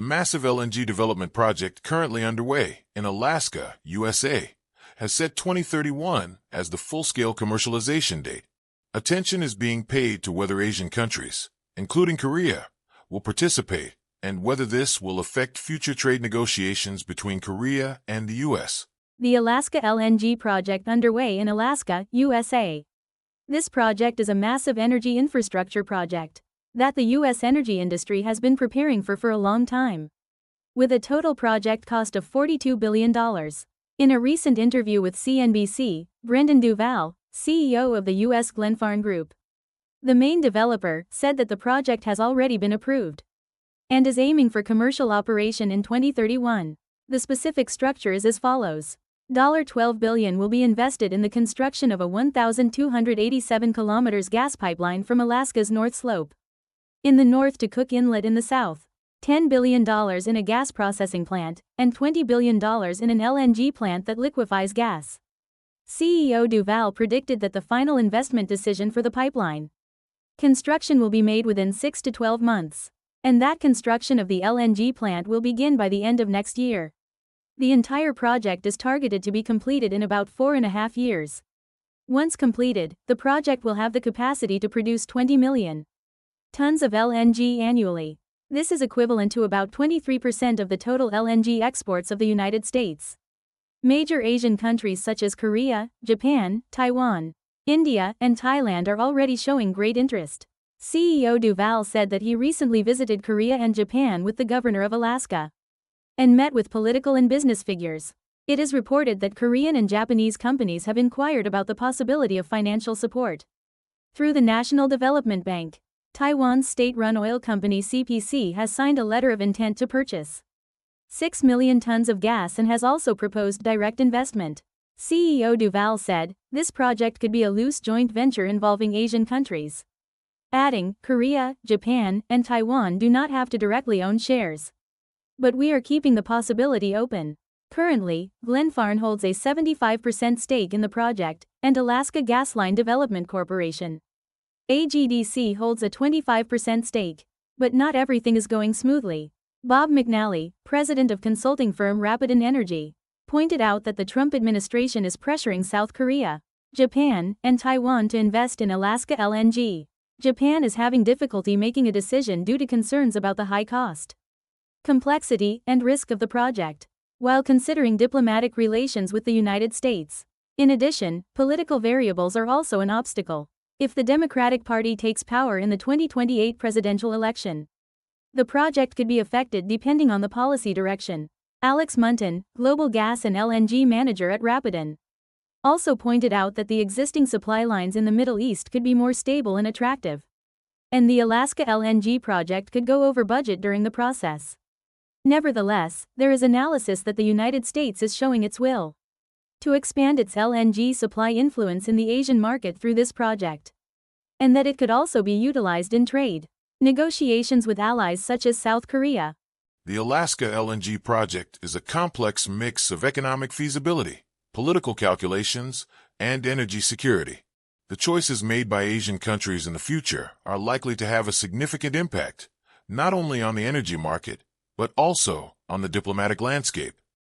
massive LNG development project currently underway in Alaska, USA, has set 2031 as the full-scale commercialization date. Attention is being paid to whether Asian countries, including Korea, will participate and whether this will affect future trade negotiations between Korea and the U.S. The Alaska LNG Project underway in Alaska, USA. This project is a massive energy infrastructure project that the U.S. energy industry has been preparing for a long time. With a total project cost of $42 billion. In a recent interview with CNBC, Duval, CEO of the US Glenfarn Group, the main developer, said that the project has already been approved and is aiming for commercial operation in 2031. The specific structure is as follows. $12 billion will be invested in the construction of a 1,287 kilometers gas pipeline from Alaska's North Slope in the north to Cook Inlet in the south, $10 billion in a gas processing plant, and $20 billion in an LNG plant that liquefies gas. CEO Duval predicted that the final investment decision for the pipeline construction will be made within 6 to 12 months, and that construction of the LNG plant will begin by the end of next year. The entire project is targeted to be completed in about 4.5 years. Once completed, the project will have the capacity to produce 20 million tons of LNG annually. This is equivalent to about 23% of the total LNG exports of the United States. Major Asian countries such as Korea, Japan, Taiwan, India, and Thailand are already showing great interest. CEO Duval said that he recently visited Korea and Japan with the governor of Alaska and met with political and business figures. It is reported that Korean and Japanese companies have inquired about the possibility of financial support through the National Development Bank. Taiwan's state-run oil company CPC has signed a letter of intent to purchase 6 million tons of gas and has also proposed direct investment. CEO Duval said, this project could be a loose joint venture involving Asian countries, adding, Korea, Japan, and Taiwan do not have to directly own shares. But we are keeping the possibility open. Currently, Glenfarn holds a 75% stake in the project, and Alaska Gasline Development Corporation, AGDC, holds a 25% stake. But not everything is going smoothly. Bob McNally, president of consulting firm Rapidan Energy, pointed out that the Trump administration is pressuring South Korea, Japan, and Taiwan to invest in Alaska LNG. Japan is having difficulty making a decision due to concerns about the high cost, complexity, and risk of the project, while considering diplomatic relations with the United States. In addition, political variables are also an obstacle. If the Democratic Party takes power in the 2028 presidential election, the project could be affected depending on the policy direction. Alex Munton, global gas and LNG manager at Rapidan, also pointed out that the existing supply lines in the Middle East could be more stable and attractive, and the Alaska LNG project could go over budget during the process. Nevertheless, there is analysis that the United States is showing its will to expand its LNG supply influence in the Asian market through this project, and that it could also be utilized in trade negotiations with allies such as South Korea. The Alaska LNG project is a complex mix of economic feasibility, political calculations, and energy security. The choices made by Asian countries in the future are likely to have a significant impact, not only on the energy market, but also on the diplomatic landscape.